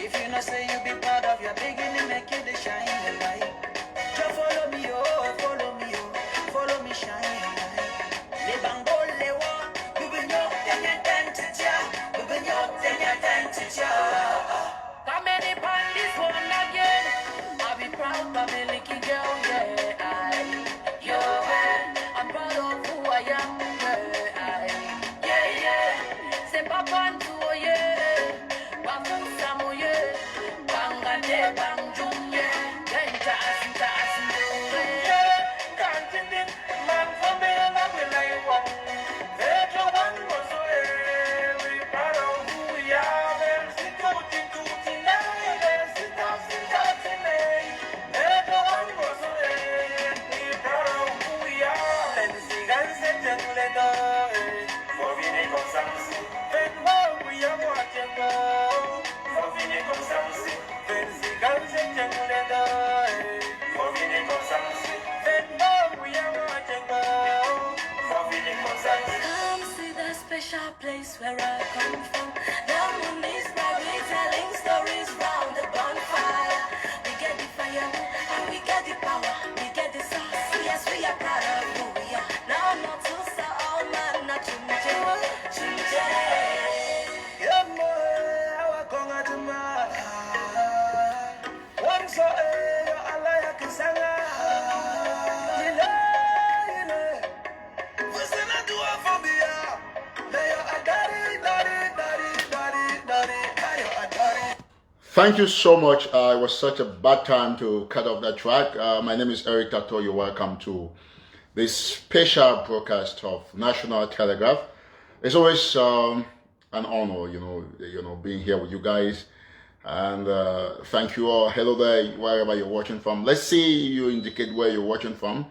If you not say you be proud of your beginning, make you the shining light. Just follow me, oh, follow me, shining light. Le bango le wa, we bring your thing identity, we bring your thing identity. Come in upon this one again. I'll be proud of me, licky girl, yeah. Yo, I'm proud of who I am, yeah. Say papa and two, yeah. Special place where I come from. Down on this night, we telling stories round the bonfire. We get the fire and we get the power. We get the sauce. Yes, we are proud of who we are. Now not to say all man, not chunje. Yeah, boy, I come at the one so I like a singer. Thank you so much. It was such a bad time to cut off that track. My name is Eric Tato. You're welcome to this special broadcast of National Telegraph. It's always an honor, being here with you guys. And thank you all. Hello there, wherever you're watching from. Let's see you indicate where you're watching from.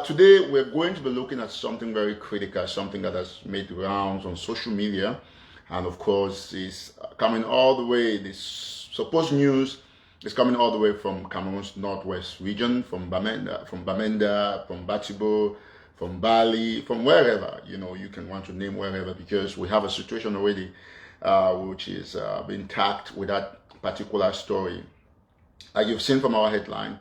Today, we're going to be looking at something very critical, something that has made rounds on social media. And of course, is coming all the way, this supposed news is coming all the way from Cameroon's northwest region, from Bamenda, from Batibo, from Bali, from wherever, you can want to name wherever, because we have a situation already which is being tagged with that particular story. Like you've seen from our headline,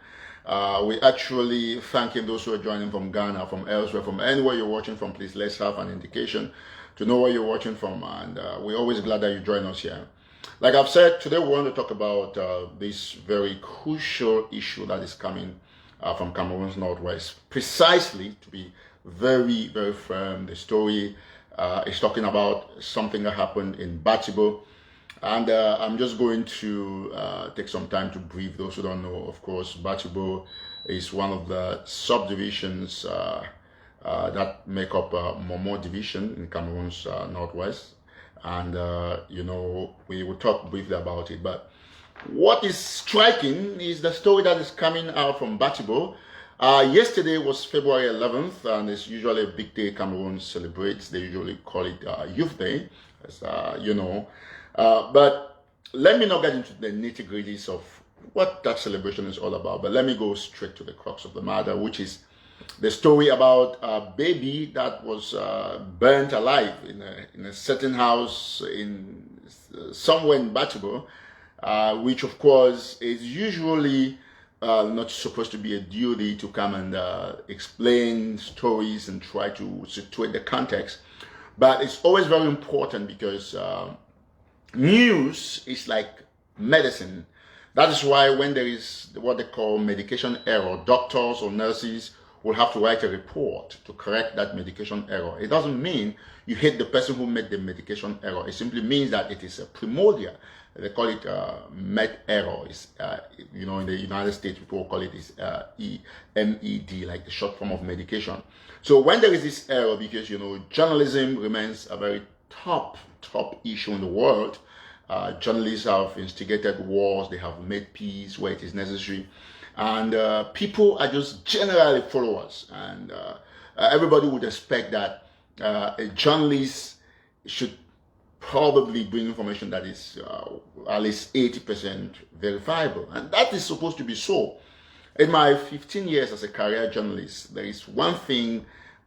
we actually thanking those who are joining from Ghana, from elsewhere, from anywhere you're watching from. Please, let's have an indication to know where you're watching from, and we're always glad that you join us here. Like I've said, today we want to talk about this very crucial issue that is coming from Cameroon's northwest. Precisely, to be very, very firm, the story is talking about something that happened in Batibo, and I'm just going to take some time to brief those who don't know. Of course, Batibo is one of the subdivisions that make up Momo division in Cameroon's northwest, and we will talk briefly about it. But what is striking is the story that is coming out from Batibo. Yesterday was February 11th, and it's usually a big day Cameroon celebrates. They usually call it Youth Day, as but let me not get into the nitty-gritties of what that celebration is all about, but let me go straight to the crux of the matter, which is the story about a baby that was burnt alive in a certain house in somewhere in Batibo, which of course is usually not supposed to be a duty to come and explain stories and try to situate the context, but it's always very important because news is like medicine. That is why when there is what they call medication error, doctors or nurses will have to write a report to correct that medication error. It doesn't mean you hate the person who made the medication error. It simply means that it is a primordial. They call it med error. It's, in the United States, people call it MED, like the short form of medication. So when there is this error, because, journalism remains a very top issue in the world. Journalists have instigated wars. They have made peace where it is necessary. And people are just generally followers. And everybody would expect that a journalist should probably bring information that is at least 80% verifiable. And that is supposed to be so. In my 15 years as a career journalist, there is one thing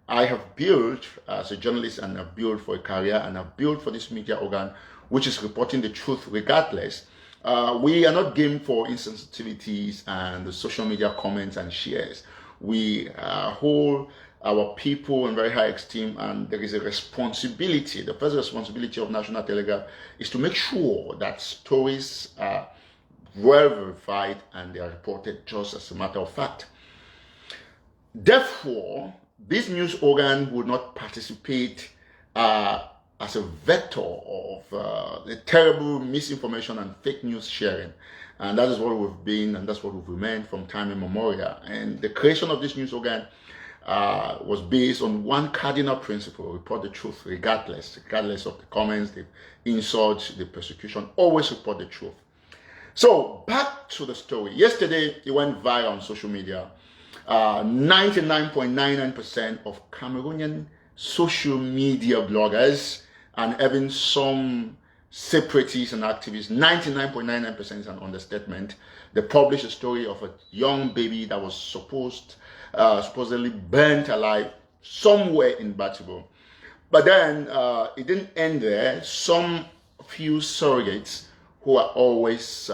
I have built as a journalist, and I've built for a career, and I've built for this media organ, which is reporting the truth regardless. We are not game for insensitivities and the social media comments and shares. We hold our people in very high esteem, and there is a responsibility. The first responsibility of National Telegraph is to make sure that stories are well verified and they are reported just as a matter of fact. Therefore, this news organ would not participate as a vector of the terrible misinformation and fake news sharing. And that is what we've been, and that's what we've remained from time immemorial. And the creation of this news organ was based on one cardinal principle: report the truth regardless of the comments, the insults, the persecution. Always report the truth. So back to the story. Yesterday, it went viral on social media. 99.99% of Cameroonian social media bloggers and even some separatists and activists, 99.99% is an understatement. They published a story of a young baby that was supposedly burnt alive somewhere in Batibo. But then it didn't end there. Some few surrogates who are always,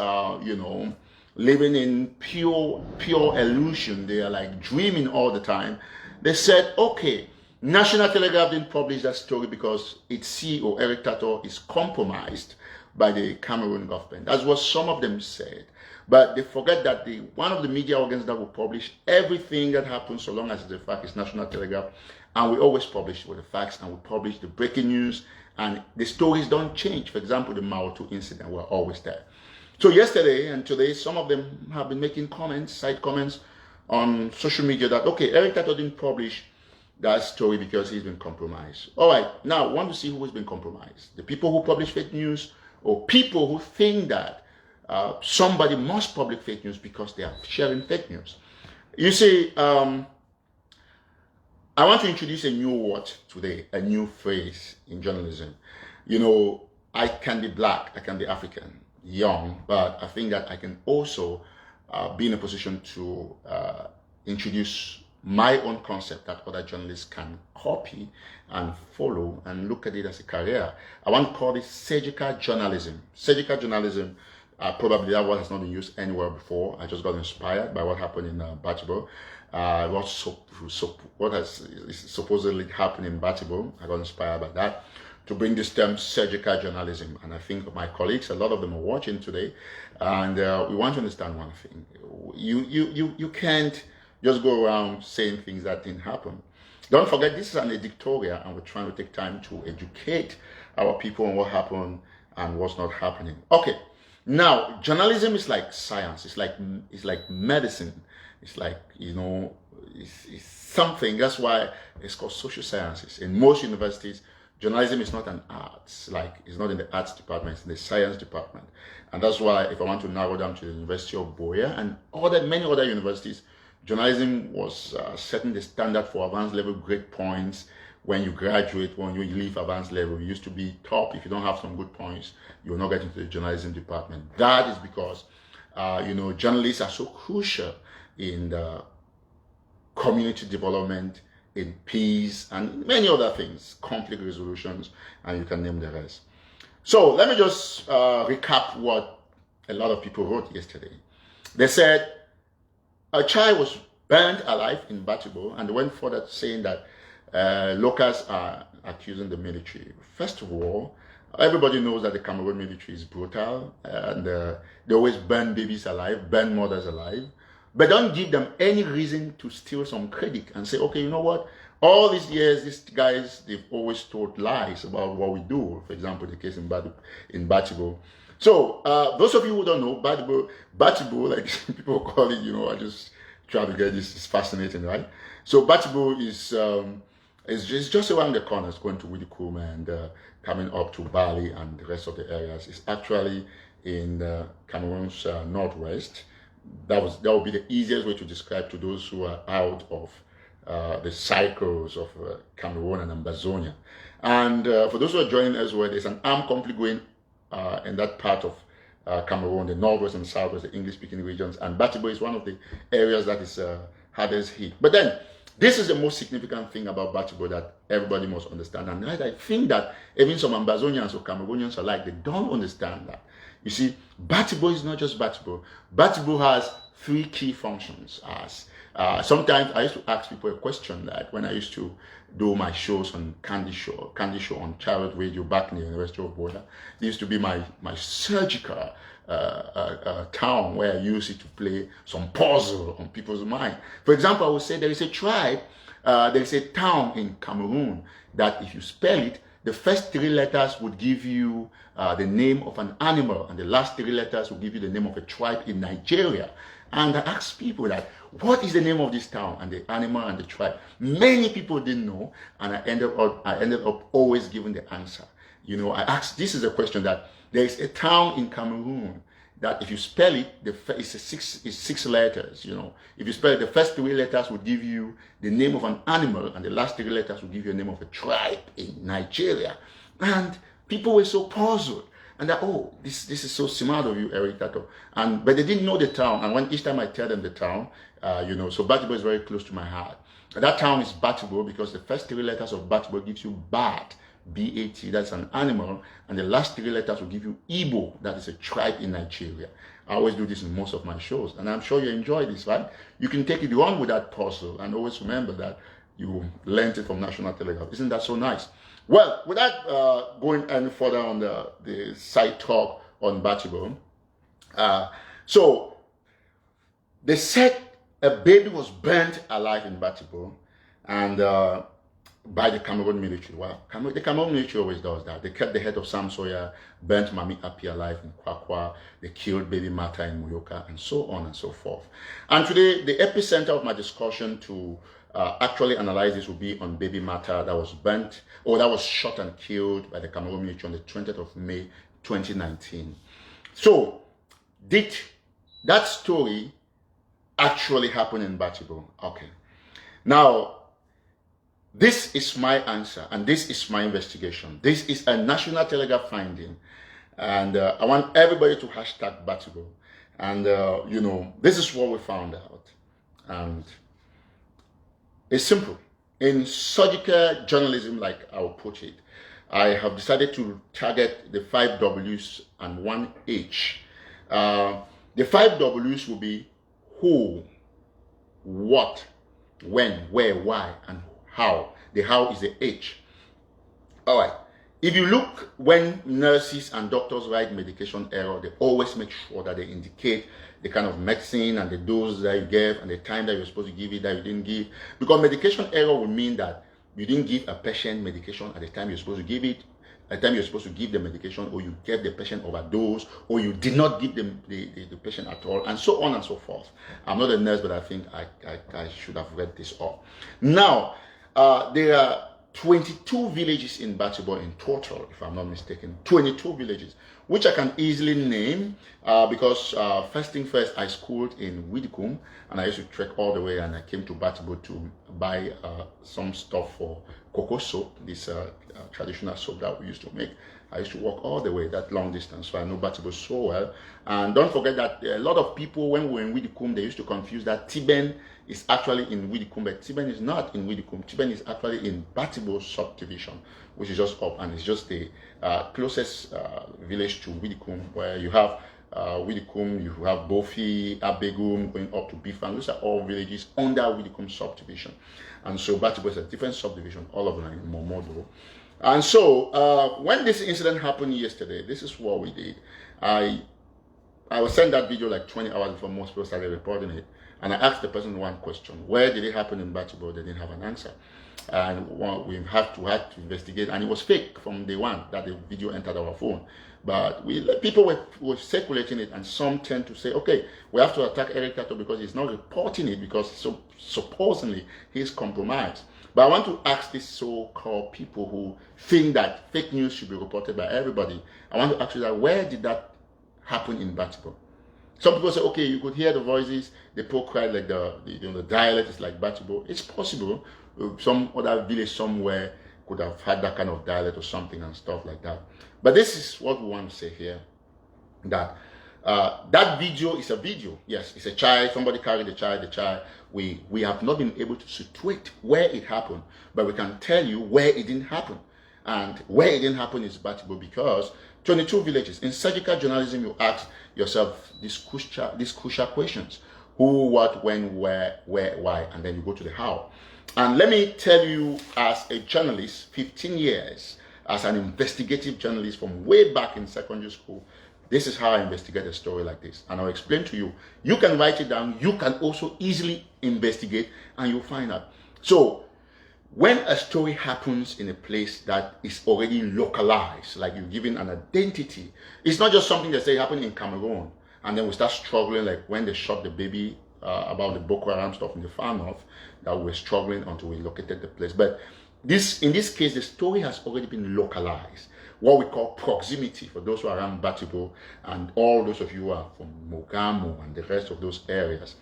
living in pure illusion. They are like dreaming all the time. They said, okay, National Telegraph didn't publish that story because its CEO, Eric Tato, is compromised by the Cameroon government. That's what some of them said. But they forget that one of the media organs that will publish everything that happens, so long as it's a fact, is National Telegraph. And we always publish with the facts, and we publish the breaking news, and the stories don't change. For example, the Mao 2 incident, we're always there. So yesterday and today, some of them have been making comments, side comments on social media that, okay, Eric Tato didn't publish that story because he's been compromised. All right, now I want to see who has been compromised. The people who publish fake news, or people who think that somebody must publish fake news because they are sharing fake news. You see, I want to introduce a new word today, a new phrase in journalism. I can be black, I can be African, young, but I think that I can also be in a position to introduce my own concept that other journalists can copy and follow and look at it as a career. I want to call it surgical journalism. Surgical journalism, probably that word has not been used anywhere before. I just got inspired by what happened in Batibo. What has supposedly happened in Batibo. I got inspired by that to bring this term surgical journalism. And I think my colleagues, a lot of them are watching today, and we want to understand one thing. You can't just go around saying things that didn't happen. Don't forget, this is an editorial, and we're trying to take time to educate our people on what happened and what's not happening. Okay, now journalism is like science. It's like medicine. It's like, it's something. That's why it's called social sciences. In most universities, journalism is not an art. It's not in the arts department, it's in the science department. And that's why, if I want to narrow down to the University of Boya and many other universities, journalism was setting the standard for advanced level grade points. When you graduate, when you leave advanced level, you used to be top. If you don't have some good points, you will not get into the journalism department. That is because, journalists are so crucial in the community development, in peace, and many other things, conflict resolutions, and you can name the rest. So let me just recap what a lot of people wrote yesterday. They said a child was burned alive in Batibo, and they went further saying that locals are accusing the military. First of all, everybody knows that the Cameroon military is brutal, and they always burn babies alive, burn mothers alive. But don't give them any reason to steal some credit and say, okay, you know what? All these years, these guys, they've always told lies about what we do. For example, the case in Batibo. So, those of you who don't know, Batibo, like people call it, I just try to get this. It's fascinating, right? So, Batibo is just around the corner. It's going to Widikum and coming up to Bali and the rest of the areas. It's actually in Cameroon's northwest. That would be the easiest way to describe to those who are out of the cycles of Cameroon and Ambazonia. And for those who are joining us, well, there's an armed conflict going in that part of Cameroon, the northwest and southwest, the English-speaking regions, and Batibo is one of the areas that is hardest hit. But then, this is the most significant thing about Batibo that everybody must understand. And I think that even some Ambazonians or Cameroonians alike, they don't understand that. You see, Batibo is not just Batibo. Batibo has three key functions. Sometimes I used to ask people a question that when I used to do my shows on Candy Show on Chariot Radio back in the University of Border. It used to be my surgical town where I used it to play some puzzle on people's mind. For example, I would say there is a tribe, there is a town in Cameroon that if you spell it, the first three letters would give you the name of an animal, and the last three letters will give you the name of a tribe in Nigeria. And I asked people that, what is the name of this town and the animal and the tribe? Many people didn't know, and I ended up always giving the answer. You know, I asked, this is a question that there is a town in Cameroon that if you spell it, it's six letters, you know. If you spell it, the first three letters will give you the name of an animal, and the last three letters will give you the name of a tribe in Nigeria. And people were so puzzled. And that, oh, this is so smart of you, Eric Tato. But they didn't know the town. And when each time I tell them the town, you know, so Batibo is very close to my heart. And that town is Batibo because the first three letters of Batibo gives you Bat, B-A-T, that's an animal. And the last three letters will give you Igbo, that is a tribe in Nigeria. I always do this in most of my shows. And I'm sure you enjoy this, right? You can take it on with that puzzle and always remember that you learned it from National Telegraph. Isn't that so nice? Well, without going any further on the side talk on Batibo, so they said a baby was burnt alive in Batibo, and by the Cameroon military. Well, the Cameroon military always does that. They kept the head of Sam Sawyer, burnt Mami Api alive in Kwakwa, they killed baby Mata in Muyoka, and so on and so forth. And today, the epicenter of my discussion to actually analyze this will be on baby Mata that was burnt, or that was shot and killed by the Cameroon military on the 20th of May 2019. So, did that story actually happen in Batibo? Okay. Now, this is my answer, and this is my investigation. This is a National Telegraph finding, and I want everybody to hashtag Batibo. And, you know, this is what we found out. And it's simple. In surgical journalism, like I'll put it, I have decided to target the 5 W's and 1 H. The 5 W's will be who, what, when, where, why, and how. The how is the H. All right. If you look, when nurses and doctors write medication error, they always make sure that they indicate the kind of medicine and the dose that you gave and the time that you're supposed to give it that you didn't give. Because medication error will mean that you didn't give a patient medication at the time you're supposed to give it, at the time you're supposed to give the medication, or you gave the patient overdose, or you did not give them the patient at all, and so on and so forth. I'm not a nurse, but I think I should have read this all. Now, there are 22 villages in Batibo in total, if I'm not mistaken. 22 villages, which I can easily name because first thing first, I schooled in Widikum, and I used to trek all the way, and I came to Batibo to buy some stuff for cocoa soap, this traditional soap that we used to make. I used to walk all the way that long distance, so I know Batibo so well. And don't forget that a lot of people, when we were in Widikum, they used to confuse that Tiben is actually in Widikum, but Tiben is not in Widikum. Tiben is actually in Batibo subdivision, which is just up, and it's just the closest village to Widikum, where you have Widikum, you have Bofi, Abegum, going up to Bifang. Those are all villages under Widikum subdivision. And so Batibo is a different subdivision, all of them in Momodo. And so when this incident happened yesterday, this is what we did. I was sent that video like 20 hours before most people started reporting it. And I asked the person one question: where did it happen in Batibo? They didn't have an answer. And we had to investigate, and it was fake from day one that the video entered our phone. But people were circulating it, and some tend to say, okay, we have to attack Eric Tato because he's not reporting it because supposedly he's compromised. But I want to ask these so-called people who think that fake news should be reported by everybody. I want to ask you that, where did that happen in Batibo? Some people say, okay, you could hear the voices, the poor cry like the dialect is like Batibo. It's possible. Some other village somewhere could have had that kind of dialect or something and stuff like that. But this is what we want to say here, that that video is a video. Yes, it's a child. Somebody carried the child. We have not been able to situate where it happened, but we can tell you where it didn't happen. And where it didn't happen is Batibo, because 22 villages. In surgical journalism, you ask yourself these crucial questions: who, what, when, where, why, and then you go to the how. And let me tell you, as a journalist, 15 years as an investigative journalist from way back in secondary school, this is how I investigate a story like this. And I'll explain to you. You can write it down. You can also easily investigate, and you'll find out. So when a story happens in a place that is already localized, like you're given an identity, it's not just something that say happened in Cameroon, and then we start struggling, like when they shot the baby about the Boko Haram stuff in the far north, that we were struggling until we located the place. But in this case, the story has already been localized. What we call proximity, for those who are around Batibo and all those of you who are from Mogamo and the rest of those areas.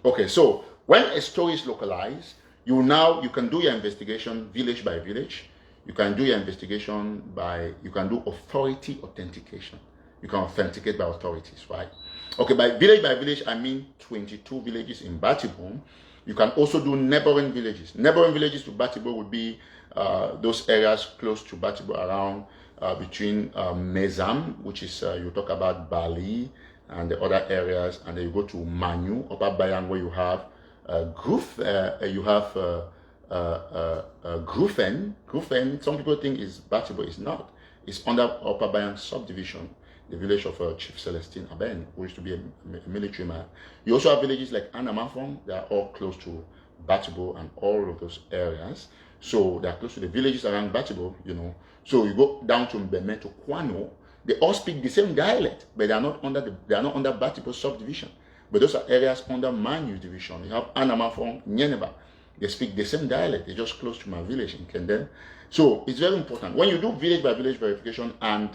Okay, so when a story is localized, you can do your investigation village by village. You can do your investigation you can do authority authentication. You can authenticate by authorities, right? Okay, by village, I mean 22 villages in Batibo. You can also do neighboring villages. Neighboring villages to Batibo would be those areas close to Batibo, around between Mezam, which is you talk about Bali and the other areas, and then you go to Manu, Upper Bayan, where you have you have Grufen. Some people think is Batibo. It's not. It's under Upper Bayan subdivision, the village of Chief Celestine Aben, who used to be a military man. You also have villages like Anamafong. They are all close to Batibo and all of those areas. So they are close to the villages around Batibo, you know. So you go down to Mbeme, to Kwano. They all speak the same dialect, but they are not under Batibo subdivision. But those are areas under Manu division. You have Anamafong, Nyeneba. They speak the same dialect. They're just close to my village in Kendem. So it's very important. When you do village by village verification and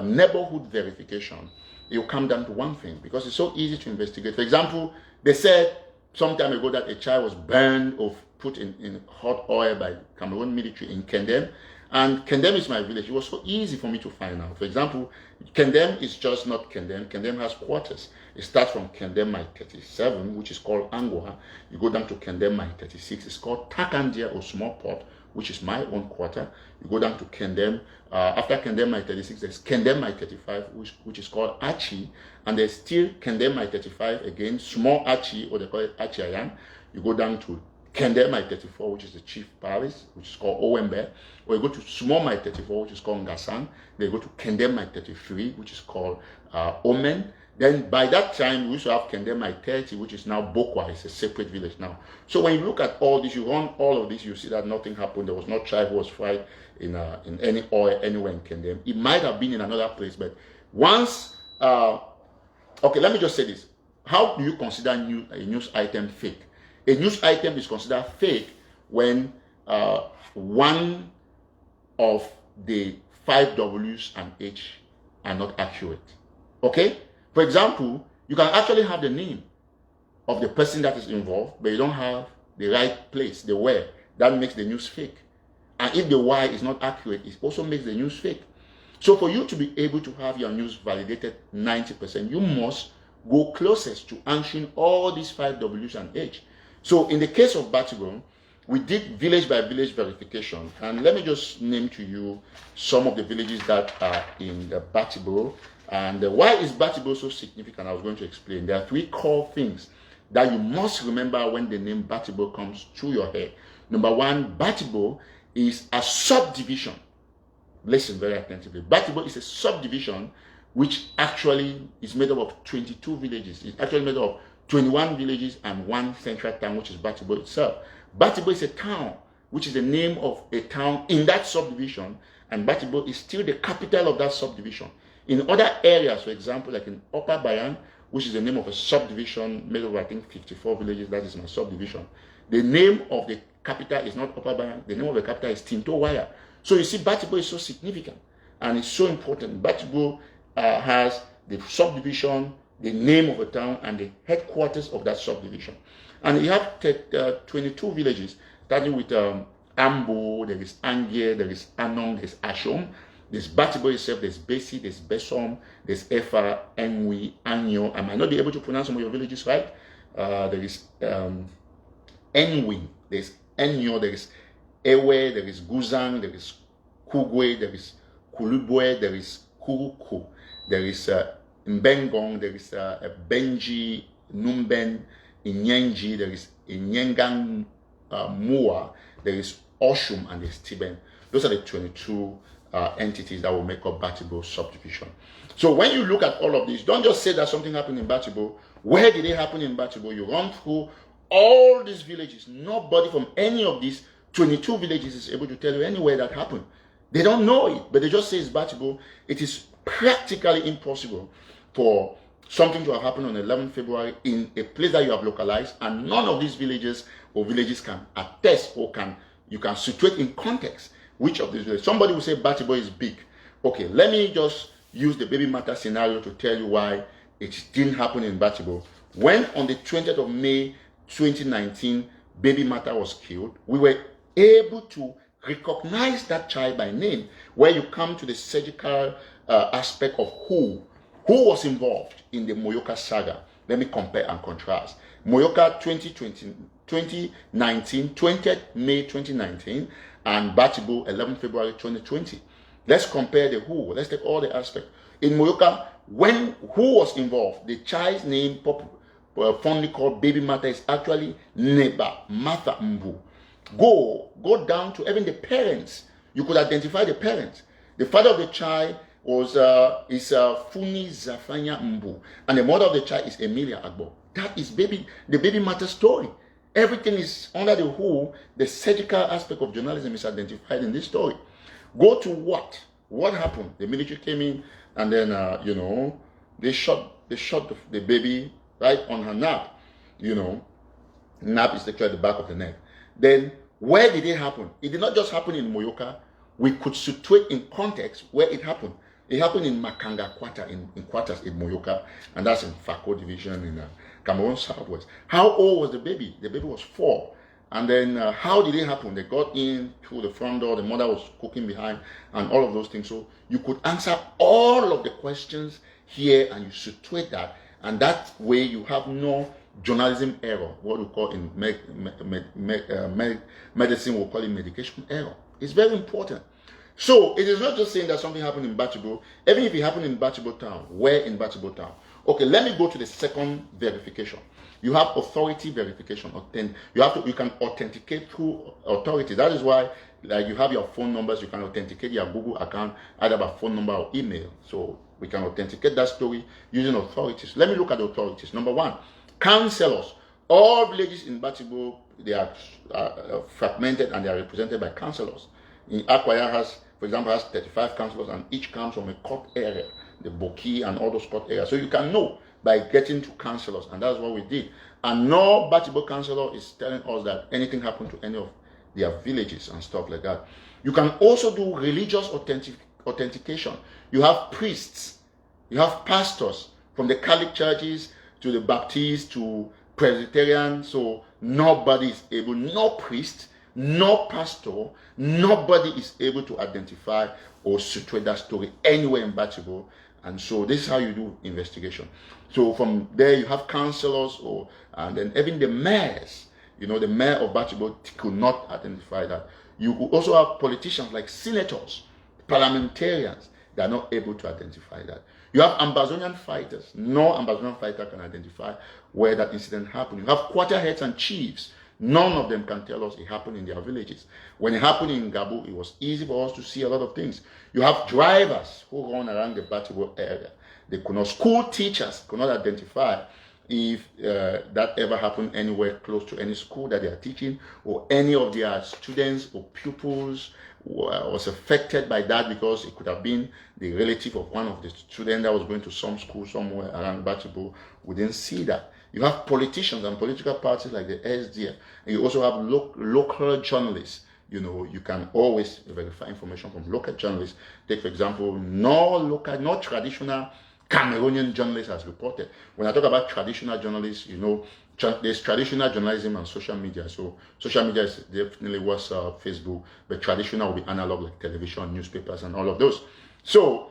neighborhood verification, it will come down to one thing, because it's so easy to investigate. For example, they said some time ago that a child was burned or put in hot oil by Cameroon military in Kendem. And Kendem is my village. It was so easy for me to find out. For example, Kendem is just not Kendem. Kendem has quarters. It starts from Kendem Mile 37, which is called Angwa. You go down to Kendem Mile 36. It's called Takandia or Small Port, which is my own quarter. You go down to Kendem. After Kendem Mile 36, there's Kendem Mile 35, which is called Achi. And there's still Kendem Mile 35 again, Small Achi, or they call it Achiayan. You go down to Kendem Mile 34, which is the Chief Palace, which is called Owembe. Or you go to Small Mile 34, which is called Ngasang. Then you go to Kendem Mile 33, which is called Omen. Then by that time, we used to have Kendem Mile 30, which is now Bokwa. It's a separate village now. So when you look at all this, you run all of this, you see that nothing happened. There was no child who was fried in any oil anywhere in Kendem. It might have been in another place, but once, okay, let me just say this. How do you consider a news item fake? A news item is considered fake when one of the 5 W's and H are not accurate. Okay? For example, you can actually have the name of the person that is involved, but you don't have the right place, the where. That makes the news fake. And if the why is not accurate, it also makes the news fake. So for you to be able to have your news validated 90%, you must go closest to answering all these 5 W's and H. So in the case of Batibo, we did village by village verification. And let me just name to you some of the villages that are in the Batibo. And why is Batibo so significant? I was going to explain. There are 3 core things that you must remember when the name Batibo comes to your head. Number 1, Batibo is a subdivision. Listen very attentively. Batibo is a subdivision which actually is made up of 22 villages. It's actually made up of 21 villages and 1 central town, which is Batibo itself. Batibo is a town, which is the name of a town in that subdivision, and Batibo is still the capital of that subdivision. In other areas, for example, like in Upper Bayan, which is the name of a subdivision made of, I think, 54 villages, that is my subdivision. The name of the capital is not Upper Bayan, the name of the capital is Tinto Waya. So you see, Batibo is so significant and it's so important. Batibo has the subdivision, the name of a town, and the headquarters of that subdivision. And you have 22 villages, starting with Ambo, there is Angier, there is Anon, there is Ashom, there's Batibo itself, there's Besi, there's Besom, there's Efa, Enwi, Anyo. I might not be able to pronounce some of your villages right. There is Enwi, there's Enyo, there is Ewe, there is Guzang, there is Kugwe, there is Kulubwe, there is Kuruku, there is Mbengong, there is Benji, Numben, Inyenji, there is Inyengang Mua, there is Oshum, and there's Tiben. Those are the 22 entities that will make up Batibo subdivision. So when you look at all of these, don't just say that something happened in Batibo. Where did it happen in Batibo? You run through all these villages. Nobody from any of these 22 villages is able to tell you anywhere that happened. They don't know it, but they just say it's Batibo. It is practically impossible for something to have happened on 11 February in a place that you have localized, and none of these villages or villages can attest or you can situate in context which of these villages. Somebody will say Batibo is big. Okay, let me just use the baby matter scenario to tell you why it didn't happen in Batibo. When on the 20th of May 2019, baby matter was killed, we were able to recognize that child by name, where you come to the surgical aspect of who was involved in the Moyoka saga. Let me compare and contrast. Moyoka 2019, 20th May 2019, and Batibo 11 February 2020. Let's compare the who. Let's take all the aspects. In Moyoka, who was involved, the child's name, fondly called baby matter, is actually Neba Martha Mbu. Go down to even the parents. You could identify the parents. The father of the child is Funi Zafanya Mbu, and the mother of the child is Emilia Agbo. That is the baby matter story. Everything is under the who. The surgical aspect of journalism is identified in this story. Go to what happened. The military came in, and then they shot the baby right on her nape. Nape is actually the back of the neck. Then where did it happen? It did not just happen in Moyoka. We could situate in context where it happened. It happened in Makanga Quarter, in quarters in Moyoka, and that's in Fako division in Cameroon Southwest. How old was the baby? The baby was 4. And then how did it happen? They got in through the front door, the mother was cooking behind, and all of those things. So you could answer all of the questions here, and you situate that, and that way you have no journalism error, what we call in medicine, we'll call it medication error. It's very important. So it is not just saying that something happened in Batibo. Even if it happened in Batibo town, where in Batibo town? Okay, let me go to the second verification. You have authority verification. You can authenticate through authority. That is why, like, you have your phone numbers. You can authenticate your Google account either by phone number or email. So we can authenticate that story using authorities. Let me look at the authorities. Number 1, councillors. All villages in Batibo, they are fragmented and they are represented by councillors. In Akwaya for example, has 35 councillors, and each comes from a court area, the Boki and all those court areas. So you can know by getting to councillors, and that's what we did. And no Batibo councillor is telling us that anything happened to any of their villages and stuff like that. You can also do religious authentication. You have priests, you have pastors, from the Catholic churches to the Baptist to Presbyterian. So nobody is able, no priest, no pastor, nobody is able to identify or situate that story anywhere in Batibo. And so this is how you do investigation. So from there you have councillors, and then even the mayors. The mayor of Batibo could not identify that. You also have politicians like senators, parliamentarians. They are not able to identify that. You have Ambazonian fighters. No Ambazonian fighter can identify where that incident happened. You have quarter heads and chiefs. None of them can tell us it happened in their villages. When it happened in Gabu, it was easy for us to see a lot of things. You have drivers who run around the Batibo area. They could not, school teachers could not identify if that ever happened anywhere close to any school that they are teaching, or any of their students or pupils was affected by that, because it could have been the relative of one of the students that was going to some school somewhere around Batibo. We didn't see that. You have politicians and political parties like the SDF, and you also have local journalists. You can always verify information from local journalists. Take, for example, no traditional Cameroonian journalist has reported. When I talk about traditional journalists, you know, there's traditional journalism and social media. So social media is definitely WhatsApp, Facebook, but traditional will be analog like television, newspapers, and all of those. So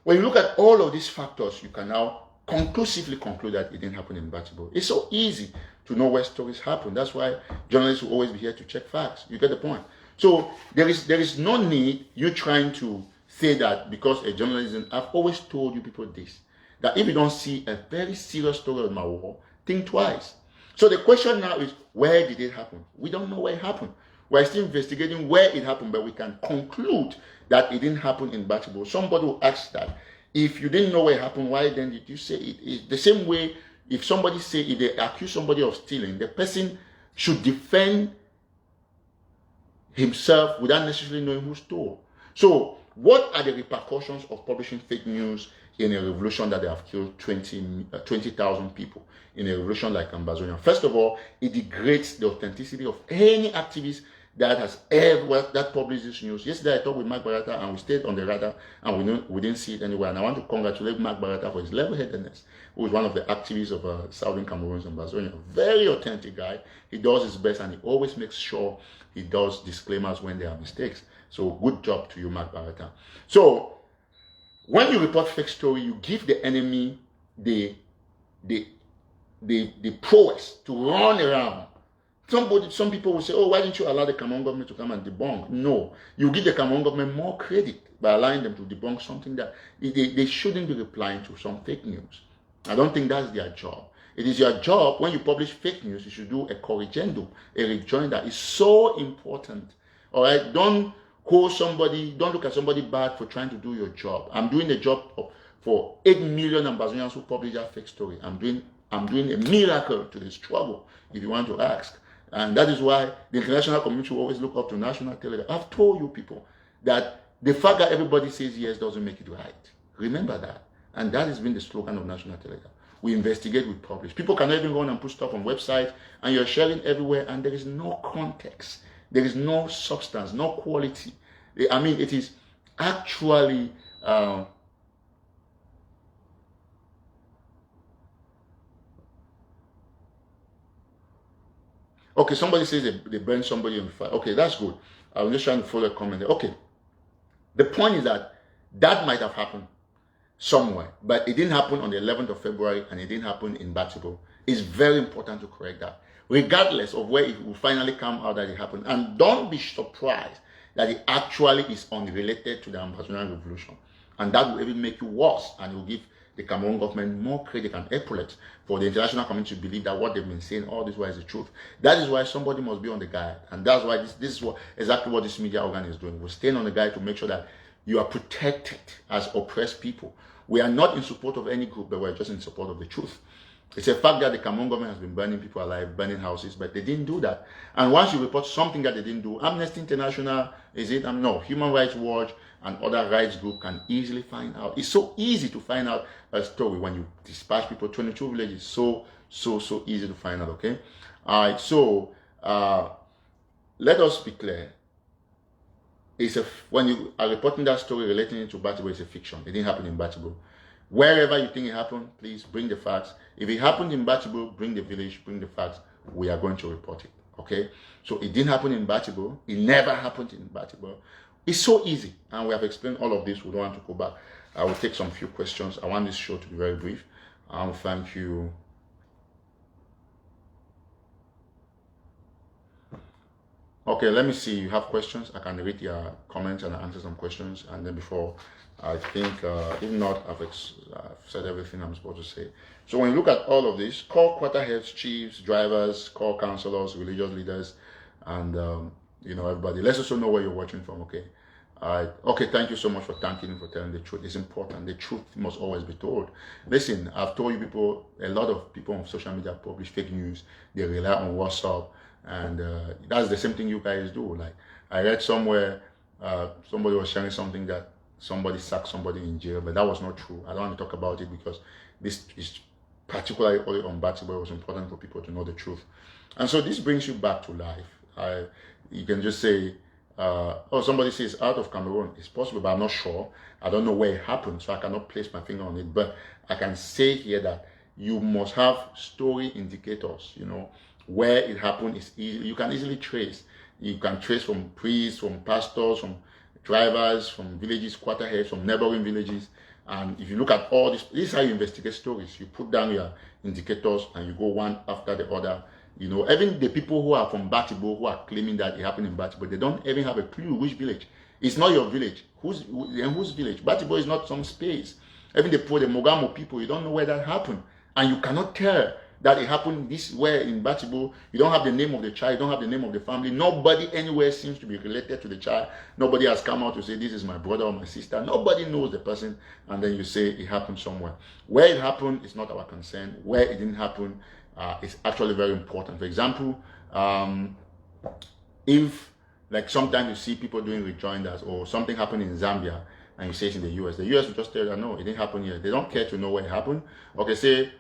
when you look at all of these factors, you can now conclusively conclude that it didn't happen in Batibo. It's so easy to know where stories happen. That's why journalists will always be here to check facts. You get the point. So there is no need you trying to say that because a journalist, I've always told you people this, that if you don't see a very serious story on my wall, think twice. So the question now is, where did it happen? We don't know where it happened. We're still investigating where it happened, but we can conclude that it didn't happen in Batibo. Somebody will ask that. If you didn't know where it happened, why then did you say it? It's the same way if somebody say, if they accuse somebody of stealing, the person should defend himself without necessarily knowing who stole. So what are the repercussions of publishing fake news in a revolution that they have killed 20,000 people in a revolution like Ambazonia? First of all, it degrades the authenticity of any activist that has ever that published this news. Yesterday I talked with Mark Barata and we stayed on the radar and we didn't see it anywhere. And I want to congratulate Mark Barata for his level-headedness, who is one of the activists of Southern Cameroon's Ambazonia. Very authentic guy. He does his best and he always makes sure he does disclaimers when there are mistakes. So good job to you, Mark Barata. So when you report fake story, you give the enemy the prowess to run around. Some people will say, oh, why didn't you allow the Cameroon government to come and debunk? No, you give the Cameroon government more credit by allowing them to debunk something that they shouldn't be replying to, some fake news. I don't think that's their job. It is your job, when you publish fake news, you should do a corrigendum, a rejoinder. It's so important. All right, don't hold somebody, don't look at somebody bad for trying to do your job. I'm doing the job for 8 million Ambazonians who publish that fake story. I'm doing a miracle to the struggle, if you want to ask. And that is why the international community will always look up to National Telegraph. I've told you people that the fact that everybody says yes doesn't make it right. Remember that. And that has been the slogan of National Telegraph. We investigate, we publish. People can even go on and put stuff on websites, and you're sharing everywhere, and there is no context. There is no substance, no quality. I mean, it is actually... Okay, somebody says they burned somebody on fire. Okay, that's good. I'm just trying to follow a comment there. Okay, the point is that might have happened somewhere, but it didn't happen on the 11th of February and it didn't happen in Batibo. It's very important to correct that, regardless of where it will finally come out that it happened. And don't be surprised that it actually is unrelated to the Ambazonian Revolution. And that will even make you worse, and it will give the Cameroon government more credit and epaulettes for the international community to believe that what they've been saying all this while is the truth. That is why somebody must be on the guide, and that's why this is exactly what this media organ is doing. We're staying on the guide to make sure that you are protected as oppressed people. We are not in support of any group, but we're just in support of the truth. It's a fact that the Cameroon government has been burning people alive, burning houses, but they didn't do that. And once you report something that they didn't do, Amnesty International, no, Human Rights Watch and other rights groups can easily find out. It's so easy to find out a story when you dispatch people. 22 villages, so easy to find out, okay? All right, so let us be clear. When you are reporting that story relating it to Batibo, it's a fiction. It didn't happen in Batibo. Wherever you think it happened, please bring the facts. If it happened in Batibo, bring the village, bring the facts. We are going to report it, okay? So it didn't happen in Batibo. It never happened in Batibo. It's so easy, and we have explained all of this. We don't want to go back. I will take some few questions. I want this show to be very brief. Thank you. Okay, let me see. You have questions. I can read your comments and answer some questions. And then before, I think, if not, I've said everything I'm supposed to say. So when you look at all of this, call quarter heads, chiefs, drivers, call councillors, religious leaders, and everybody. Let's also know where you're watching from, okay? Okay, thank you so much for thanking me for telling the truth. It's important. The truth must always be told. Listen, I've told you people, a lot of people on social media publish fake news. They rely on WhatsApp. And that's the same thing you guys do. Like, I read somewhere, somebody was sharing something that somebody sacked somebody in jail, but that was not true. I don't want to talk about it because this is particularly on Batibo. It was important for people to know the truth. And so this brings you back to life. You can just say, Oh, somebody says out of Cameroon. It's possible, but I'm not sure. I don't know where it happened, so I cannot place my finger on it. But I can say here that you must have story indicators. You know, where it happened is easy. You can easily trace. You can trace from priests, from pastors, from drivers, from villages, quarter heads, from neighboring villages. And if you look at all this is how you investigate stories. You put down your indicators and you go one after the other. You know, even the people who are from Batibo, who are claiming that it happened in Batibo, they don't even have a clue which village. It's not your village. Whose village? Batibo is not some space. Even the Mogamo people, you don't know where that happened. And you cannot tell that it happened this way in Batibo. You don't have the name of the child, you don't have the name of the family. Nobody anywhere seems to be related to the child. Nobody has come out to say, this is my brother or my sister. Nobody knows the person. And then you say it happened somewhere. Where it happened is not our concern. Where it didn't happen, it's actually very important. For example, if like sometimes you see people doing rejoinders or something happened in Zambia and you say it's in the US will just tell you, no, it didn't happen here. They don't care to know where it happened. Okay, say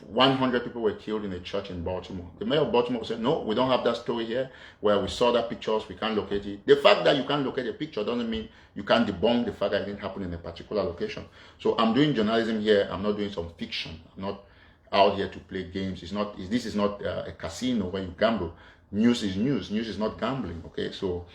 100 people were killed in a church in Baltimore. The mayor of Baltimore said, no, we don't have that story here. Where we saw that pictures, we can't locate it. The fact that you can't locate a picture doesn't mean you can't debunk the fact that it didn't happen in a particular location. So I'm doing journalism here. I'm not doing some fiction. I'm not out here to play games. This is not a casino where you gamble. News is news. News is not gambling. Okay, so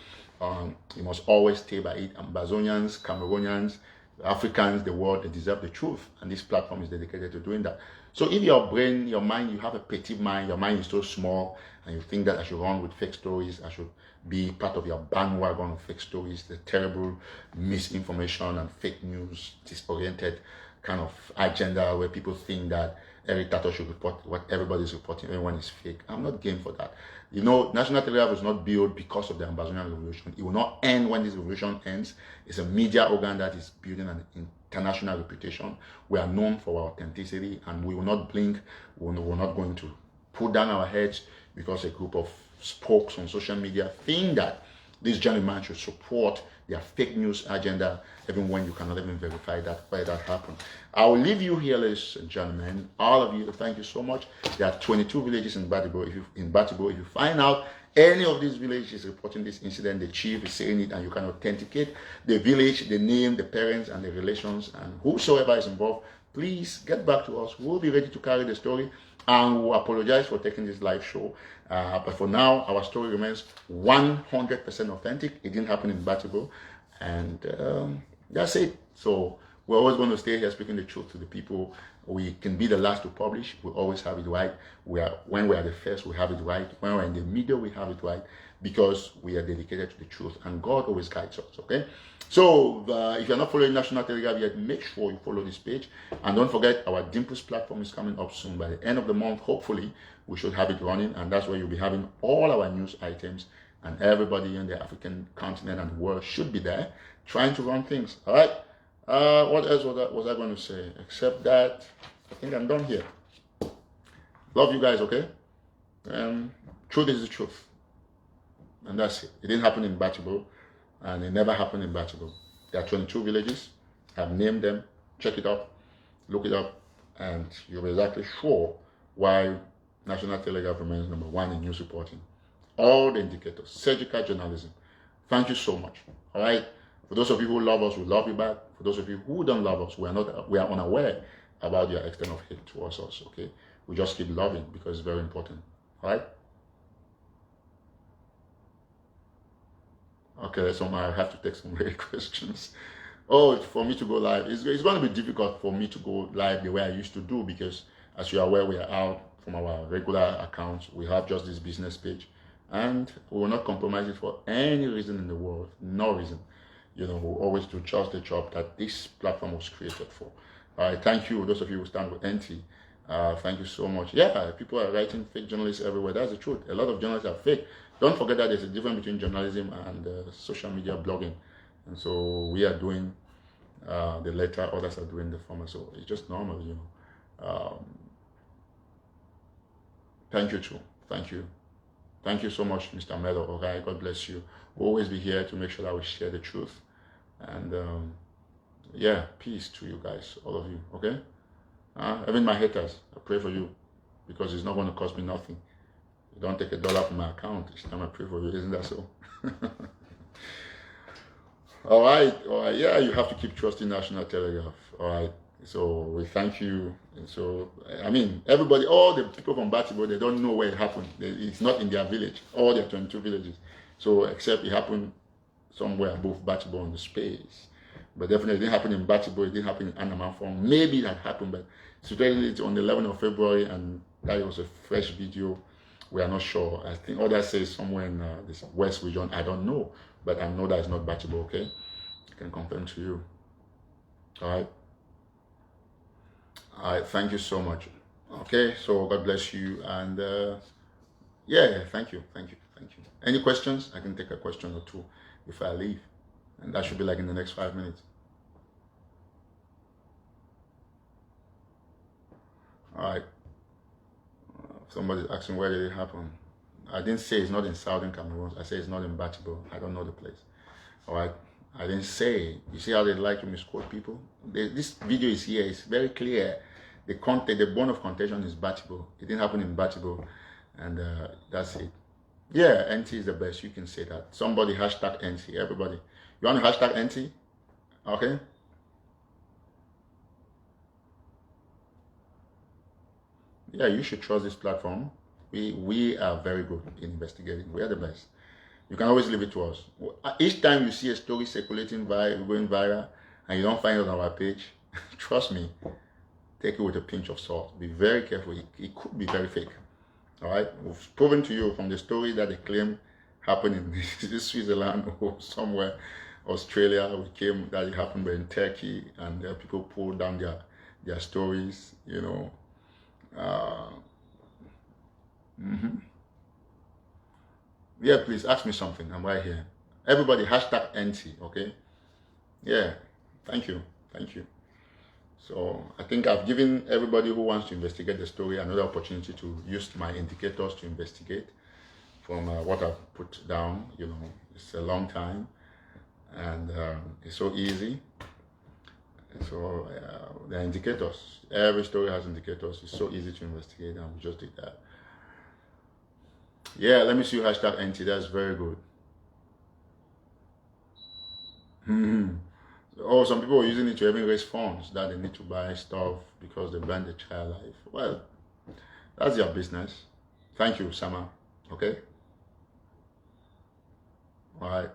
you must always stay by it. Ambazonians, Cameroonians, Africans, the world, they deserve the truth, and this platform is dedicated to doing that. So if your brain, your mind, you have a petite mind, your mind is so small, and you think that I should run with fake stories, I should be part of your bandwagon of fake stories, the terrible misinformation and fake news, disoriented kind of agenda where people think that Eric Tato should report what everybody's reporting, everyone is fake. I'm not game for that. You know, National Telegraph was not built because of the Ambazonian Revolution. It will not end when this revolution ends. It's a media organ that is building an international reputation. We are known for our authenticity, and we will not blink. We're not going to put down our heads because a group of spokes on social media think that this gentleman should support their fake news agenda, even when you cannot even verify that where that happened. I will leave you here, ladies and gentlemen. All of you, thank you so much. There are 22 villages in Batibo. If you find out any of these villages reporting this incident, the chief is saying it, and you can authenticate the village, the name, the parents, and the relations, and whosoever is involved, please get back to us. We'll be ready to carry the story, and we'll apologize for taking this live show. But for now, our story remains 100% authentic. It didn't happen in Batibo, and that's it. So we're always going to stay here speaking the truth to the people. We can be the last to publish. We always have it right. When we are the first, we have it right. When we're in the middle, we have it right, because we are dedicated to the truth, and God always guides us. Okay. So if you're not following National Telegraph yet, make sure you follow this page, and don't forget our Dimples platform is coming up soon. By the end of the month, hopefully, we should have it running, and that's where you'll be having all our news items, and everybody in the African continent and the world should be there trying to run things. All right. What else was I going to say? Except that I think I'm done here. Love you guys, okay? Truth is the truth. And that's it. It didn't happen in Batibo, and it never happened in Batibo. There are 22 villages. I've named them. Check it up. Look it up. And you'll be exactly sure why National Telegraph remains number one in news reporting. All the indicators. Surgical journalism. Thank you so much. All right? For those of you who love us, we love you back. For those of you who don't love us, we are unaware about your extent of hate towards us, okay? We just keep loving because it's very important, all right? Okay, so I have to take some very questions. Oh, for me to go live, it's going to be difficult for me to go live the way I used to do, because as you are aware, we are out from our regular accounts. We have just this business page, and we will not compromise it for any reason in the world, no reason. You know, we'll always do just the job that this platform was created for. All right, thank you, those of you who stand with NT. Thank you so much. Yeah, people are writing fake journalists everywhere. That's the truth. A lot of journalists are fake. Don't forget that there's a difference between journalism and social media blogging. And so we are doing the latter, others are doing the former. So it's just normal, you know. Thank you too. Thank you. Thank you so much, Mr. Mello. Okay, God bless you. We'll always be here to make sure that we share the truth. And yeah, peace to you guys, all of you, okay? Even my haters, I pray for you, because it's not going to cost me nothing. You don't take $1 from my account each time I pray for you, isn't that so? All right, all right. Yeah, you have to keep trusting National Telegraph. All right. So we thank you. And so I mean, everybody, all the people from Batibo, they don't know where it happened. It's not in their village, all their 22 villages. So except it happened somewhere above Batibo in the space. But definitely it didn't happen in Batibo, it didn't happen in Andaman Farm. Maybe that happened, but supposedly it's on the 11th of February, and that was a fresh video. We are not sure. I think others say somewhere in this West region. I don't know, but I know that it's not Batibo. Okay, I can confirm to you. All right. All right. Thank you so much. Okay. So God bless you, and yeah, thank you, thank you, thank you. Any questions? I can take a question or two before I leave, and that should be like in the next 5 minutes. All right. Somebody's asking where did it happen. I didn't say it's not in Southern Cameroon. I say it's not in Batibo. I don't know the place. All right. I didn't say. You see how they like to misquote people? This video is here. It's very clear. The content, the bone of contention is Batibo. It didn't happen in Batibo, and that's it. Yeah, NT is the best. You can say that. Somebody hashtag NT. Everybody. You want to hashtag NT? Okay. Yeah, you should trust this platform. We are very good in investigating. We are the best. You can always leave it to us. Each time you see a story circulating going viral, and you don't find it on our page, trust me, take it with a pinch of salt. Be very careful. It could be very fake. All right, we've proven to you from the story that they claim happened in Switzerland or somewhere, Australia. We came that it happened in Turkey, and people pulled down their stories. You know. Yeah, please ask me something. I'm right here. Everybody hashtag NT. Okay. Yeah. Thank you. Thank you. So I think I've given everybody who wants to investigate the story another opportunity to use my indicators to investigate from what I've put down. You know, it's a long time, and it's so easy. So the indicators, every story has indicators. It's so easy to investigate, and we just did that. Yeah, let me see you hashtag NT. That's very good. Oh, some people are using it to even raise funds that they need to buy stuff because they banned the child life. Well, that's your business. Thank you, Sama. Okay? All right.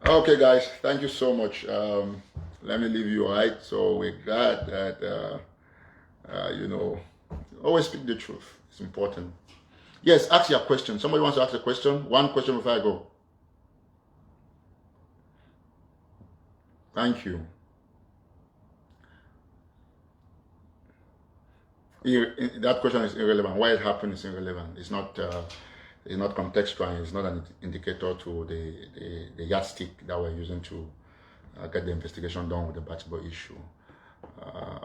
Okay, guys. Thank you so much. Let me leave you, all right? So we're glad that, you know, always speak the truth. It's important. Yes, ask your question. Somebody wants to ask a question? One question before I go. Thank you. That question is irrelevant. Why it happened is irrelevant. It's not contextual. It's not an indicator to the yardstick that we're using to get the investigation done with the Batibo issue.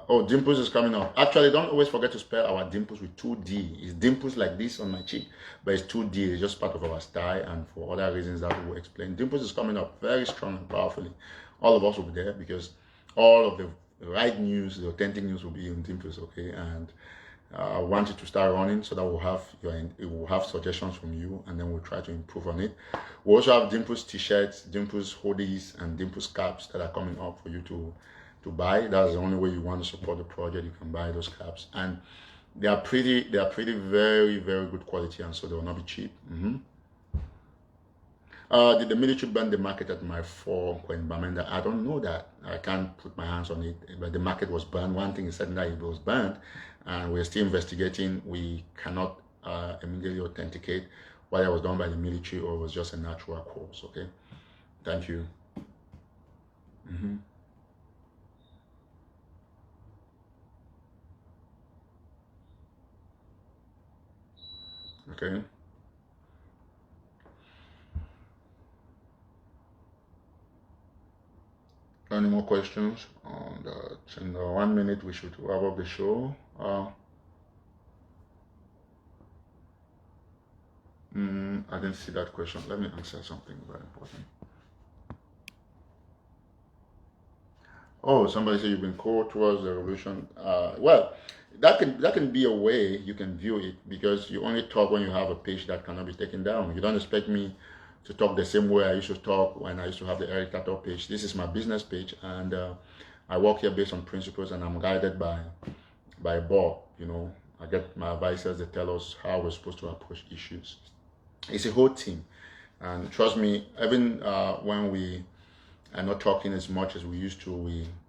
Oh, dimples is coming up. Actually, don't always forget to spell our dimples with 2D. It's dimples like this on my cheek, but it's 2D. It's just part of our style, and for other reasons that we will explain. Dimples is coming up very strong and powerfully. All of us will be there because all of the right news, the authentic news, will be in dimples. Okay, and I want you to start running so that we'll have suggestions from you, and then we'll try to improve on it. We also have dimples t-shirts, dimples hoodies, and dimples caps that are coming up for you to buy. That's the only way you want to support the project. You can buy those caps, and they are pretty very, very good quality, and so they will not be cheap. Did the military ban the market at my 4 in Bamenda? I don't know that. I can't put my hands on it, but the market was banned. One thing is certain, that it was banned, and we're still investigating. We cannot immediately authenticate whether it was done by the military or it was just a natural cause. Okay, thank you. Okay. Any more questions on that? In 1 minute, we should wrap up the show. I didn't see that question. Let me answer something very important. Oh, somebody said you've been cold towards the revolution. Well, that can be a way you can view it, because you only talk when you have a page that cannot be taken down. You don't expect me to talk the same way I used to talk when I used to have the Eric Tato page. This is my business page, and I work here based on principles, and I'm guided by a board. You know, I get my advisors, they tell us how we're supposed to approach issues. It's a whole team, and trust me, even when we are not talking as much as we used to,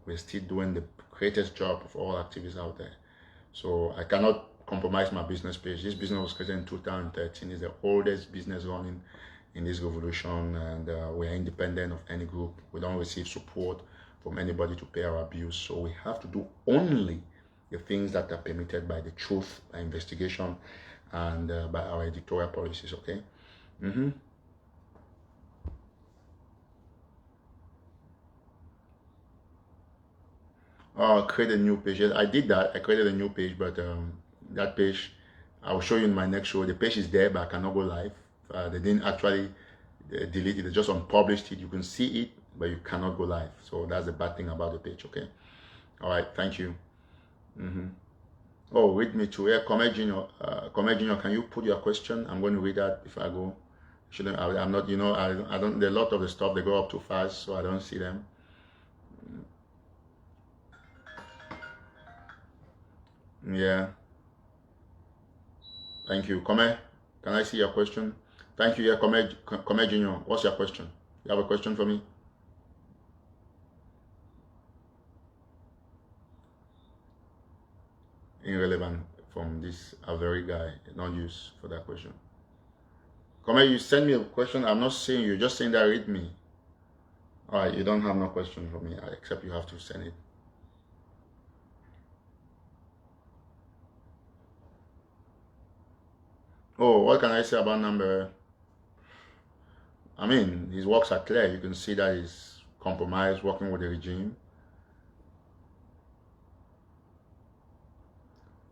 we're still doing the greatest job of all activists out there. So I cannot compromise my business page. This business was created in 2013. It's the oldest business running in this revolution, and we're independent of any group. We don't receive support from anybody to pay our bills. So we have to do only the things that are permitted by the truth, by investigation, and by our editorial policies, okay? Create a new page. Yes, I did that. I created a new page, but that page, I will show you in my next show. The page is there, but I cannot go live. They didn't actually delete it. They just unpublished it. You can see it, but you cannot go live. So that's the bad thing about the page, okay? All right, thank you. Oh, read me too. Yeah, Comment Junior, can you put your question? I'm going to read that if I go. I'm not, you know, I don't, a lot of the stuff, they go up too fast, so I don't see them. Yeah. Thank you. Come, can I see your question? Thank you. Yeah, Come Junior. What's your question? You have a question for me? Irrelevant from this Avery guy. Not use for that question. Come, you send me a question. I'm not saying you, just saying that read me. Alright, you don't have no question for me, except you have to send it. Oh, what can I say about Number? I mean, his works are clear. You can see that he's compromised, working with the regime.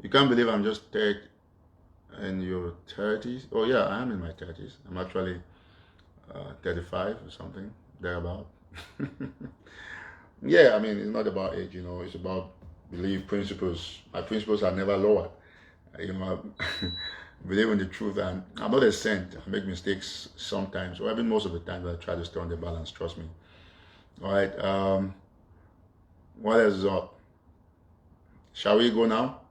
You can't believe I'm just in your 30s. Oh yeah, I am in my 30s. I'm actually 35 or something, thereabout. Yeah, I mean, it's not about age, you know, it's about belief, principles. My principles are never lower. You know, I believe in the truth, and I'm not a saint. I make mistakes sometimes, or even most of the time, I try to stay on the balance, trust me. All right, what else is up? Shall we go now?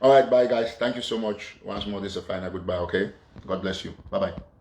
All right, bye guys. Thank you so much. Once more, this is a final goodbye, okay? God bless you. Bye-bye.